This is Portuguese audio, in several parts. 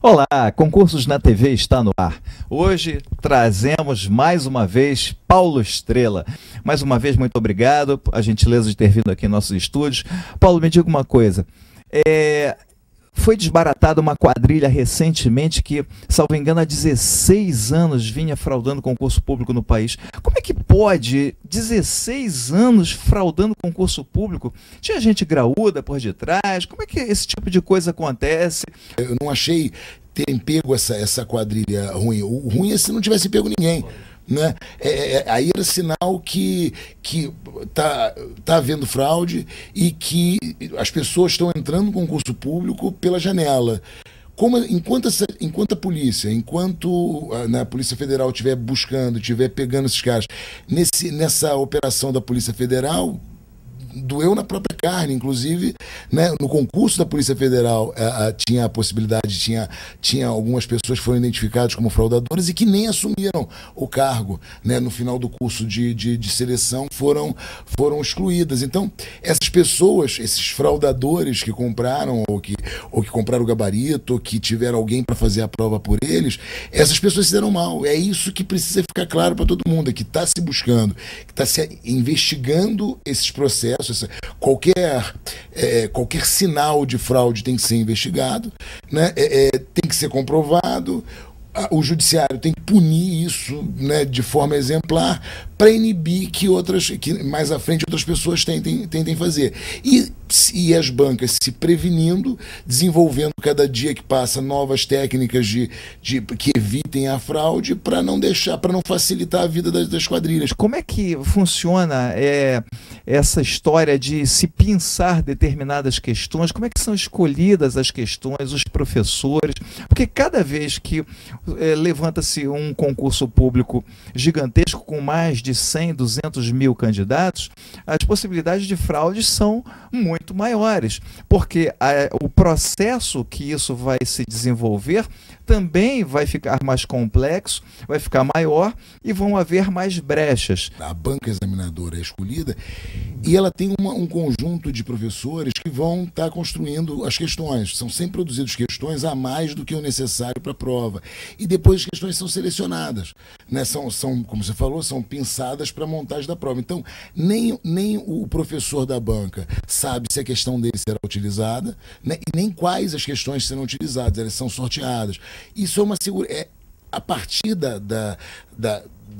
Olá, Concursos na TV está no ar. Hoje trazemos mais uma vez Paulo Estrela. Mais uma vez, muito obrigado por a gentileza de ter vindo aqui em nossos estúdios. Paulo, me diga uma coisa. Foi desbaratada uma quadrilha recentemente que, salvo engano, há 16 anos vinha fraudando concurso público no país. Como é que pode 16 anos fraudando concurso público? Tinha gente graúda por detrás? Como é que esse tipo de coisa acontece? Eu não achei terem pego essa quadrilha ruim. O ruim é se não tivesse pego ninguém. Né? Aí era sinal que tá havendo fraude e que as pessoas estão entrando no concurso público pela janela. Enquanto a polícia, a Polícia Federal estiver buscando, estiver pegando esses caras, nessa operação da Polícia Federal, doeu na própria carne, inclusive, né, no concurso da Polícia Federal tinha a possibilidade, tinha algumas pessoas que foram identificadas como fraudadoras e que nem assumiram o cargo, né, no final do curso de seleção foram excluídas. Então, essas pessoas, esses fraudadores que compraram ou que compraram o gabarito, ou que tiveram alguém para fazer a prova por eles, essas pessoas se deram mal. É isso que precisa ficar claro para todo mundo, é que está se buscando, que está se investigando esses processos. Qualquer sinal de fraude tem que ser investigado, né? Tem que ser comprovado. O judiciário tem que punir isso, né, de forma exemplar para inibir que mais à frente outras pessoas tentem fazer. E as bancas se prevenindo, desenvolvendo cada dia que passa novas técnicas que evitem a fraude para não facilitar a vida das quadrilhas. Como é que funciona essa história de se pensar determinadas questões? Como é que são escolhidas as questões, os professores? Porque cada vez que levanta-se um concurso público gigantesco com mais de 100, 200 mil candidatos, as possibilidades de fraude são muito maiores, porque o processo que isso vai se desenvolver também vai ficar mais complexo, vai ficar maior e vão haver mais brechas. A banca examinadora é escolhida e ela tem um conjunto de professores que vão estar construindo as questões. São sempre produzidas questões a mais do que o necessário para a prova. E depois as questões são selecionadas, né? São, como você falou, são pensadas para a montagem da prova. Então, nem o professor da banca sabe se a questão dele será utilizada, né? E nem quais as questões serão utilizadas, elas são sorteadas. Isso é uma segurança. A partir da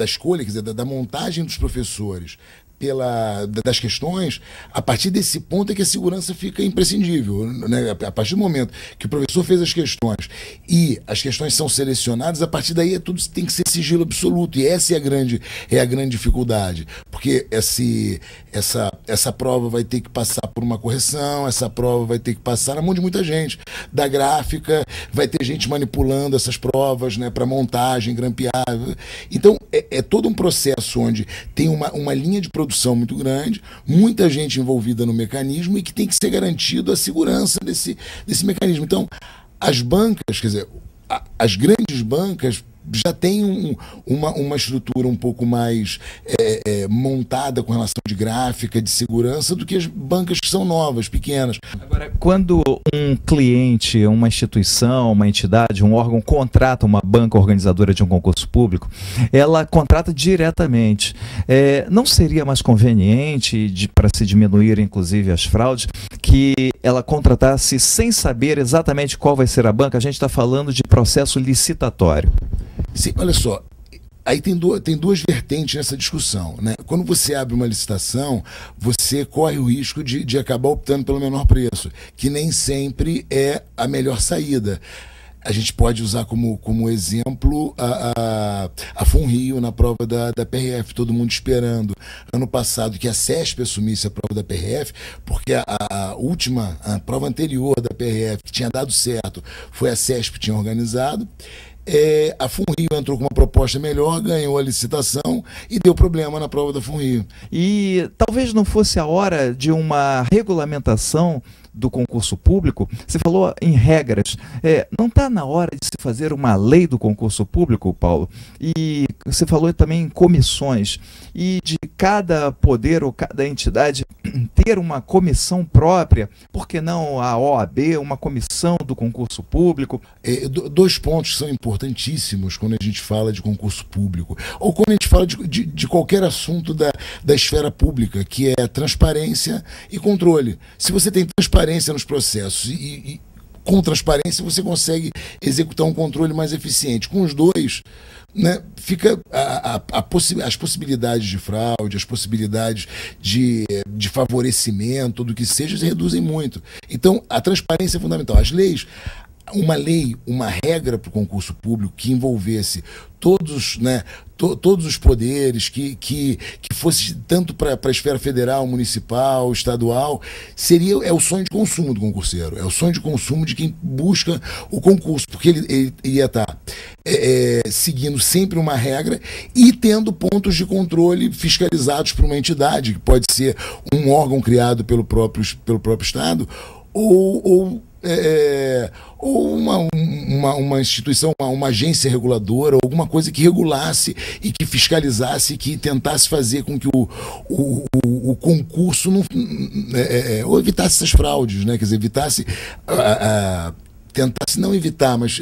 escolha, quer dizer, da montagem dos professores, das questões, a partir desse ponto é que a segurança fica imprescindível, né? A partir do momento que o professor fez as questões e as questões são selecionadas, a partir daí tudo tem que ser sigilo absoluto, e essa é a grande dificuldade, porque essa prova vai ter que passar por uma correção, essa prova vai ter que passar na mão de muita gente, da gráfica, vai ter gente manipulando essas provas, né, para montagem, grampear. Então, é todo um processo onde tem uma linha de produção muito grande, muita gente envolvida no mecanismo e que tem que ser garantido a segurança desse mecanismo. Então, as bancas, quer dizer, as grandes bancas já tem uma estrutura um pouco mais montada com relação de gráfica, de segurança, do que as bancas que são novas, pequenas. Agora, quando um cliente, uma instituição, uma entidade, um órgão contrata uma banca organizadora de um concurso público, ela contrata diretamente. Não seria mais conveniente, para se diminuir inclusive as fraudes, que ela contratasse sem saber exatamente qual vai ser a banca? A gente está falando de processo licitatório. Sim, olha só, aí tem duas vertentes nessa discussão, né? Quando você abre uma licitação, você corre o risco de acabar optando pelo menor preço, que nem sempre é a melhor saída. A gente pode usar como exemplo a FUNRIO na prova da PRF, todo mundo esperando ano passado que a CESP assumisse a prova da PRF, porque a prova anterior da PRF, que tinha dado certo, foi a CESP que tinha organizado. A FUNRIO entrou com uma proposta melhor, ganhou a licitação e deu problema na prova da FUNRIO. E talvez não fosse a hora de uma regulamentação do concurso público? Você falou em regras. Não está na hora de se fazer uma lei do concurso público, Paulo? E você falou também em comissões, e de cada poder ou cada entidade ter uma comissão própria, por que não a OAB, uma comissão do concurso público? Dois pontos que são importantíssimos quando a gente fala de concurso público, ou quando a gente fala de qualquer assunto da esfera pública, que é transparência e controle. Se você tem transparência nos processos e com transparência você consegue executar um controle mais eficiente. Com os dois, né, fica as possibilidades de fraude, as possibilidades de favorecimento, do que seja, se reduzem muito. Então, a transparência é fundamental. As leis, uma regra para o concurso público que envolvesse todos, né, todos os poderes, que fosse tanto para a esfera federal, municipal, estadual, é o sonho de consumo do concurseiro, é o sonho de consumo de quem busca o concurso, porque ele ia estar seguindo sempre uma regra e tendo pontos de controle fiscalizados por uma entidade, que pode ser um órgão criado pelo próprio Estado, ou uma instituição, uma agência reguladora, alguma coisa que regulasse e que fiscalizasse, que tentasse fazer com que o concurso não, ou evitasse essas fraudes, né? Quer dizer, evitasse tentasse não evitar, mas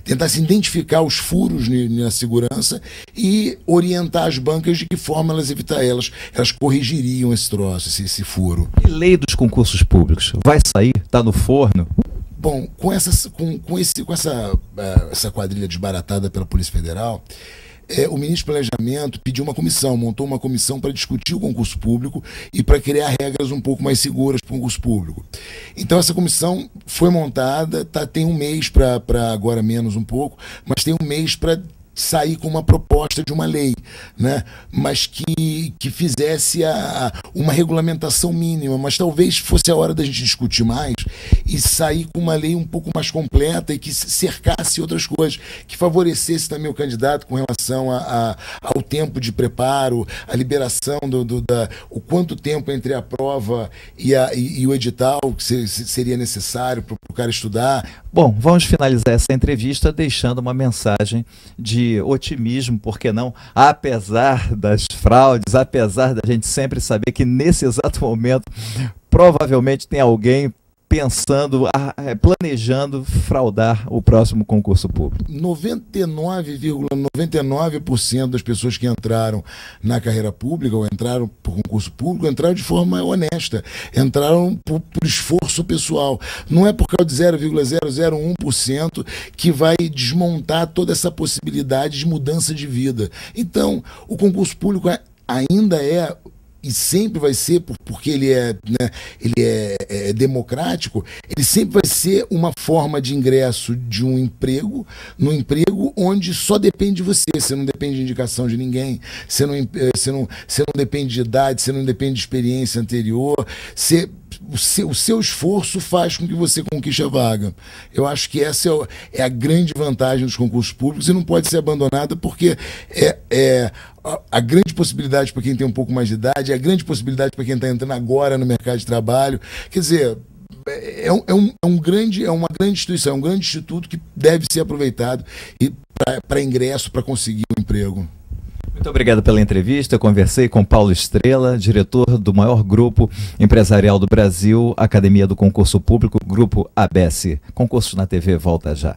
tentasse identificar os furos na segurança e orientar as bancas de que forma elas elas corrigiriam esse troço, esse furo. E lei dos concursos públicos? Vai sair? Está no forno? Bom, com essa quadrilha desbaratada pela Polícia Federal, o ministro do Planejamento pediu montou uma comissão para discutir o concurso público e para criar regras um pouco mais seguras para o concurso público. Então essa comissão foi montada, tem um mês para agora menos um pouco, mas tem um mês para sair com uma proposta de uma lei, né? Mas que fizesse uma regulamentação mínima, mas talvez fosse a hora da gente discutir mais e sair com uma lei um pouco mais completa e que cercasse outras coisas, que favorecesse também o candidato com relação ao tempo de preparo, a liberação o quanto tempo entre a prova e o edital que seria necessário para o cara estudar. Bom, vamos finalizar essa entrevista deixando uma mensagem de otimismo, por que não? Apesar das fraudes, apesar da gente sempre saber que nesse exato momento provavelmente tem alguém pensando, planejando fraudar o próximo concurso público. 99,99% das pessoas que entraram na carreira pública ou entraram por concurso público entraram de forma honesta, entraram por esforço pessoal. Não é por causa de 0,001% que vai desmontar toda essa possibilidade de mudança de vida. Então, o concurso público ainda é e sempre vai ser, porque ele é democrático, ele sempre vai ser uma forma de ingresso de um emprego, num emprego onde só depende de você não depende de indicação de ninguém, você não depende de idade, você não depende de experiência anterior, o seu esforço faz com que você conquiste a vaga. Eu acho que essa é a grande vantagem dos concursos públicos e não pode ser abandonada, porque a grande possibilidade para quem tem um pouco mais de idade, a grande possibilidade para quem está entrando agora no mercado de trabalho. Quer dizer, é uma grande instituição, é um grande instituto que deve ser aproveitado para ingresso, para conseguir um emprego. Muito obrigado pela entrevista. Eu conversei com Paulo Estrela, diretor do maior grupo empresarial do Brasil, Academia do Concurso Público, Grupo ABS. Concursos na TV volta já.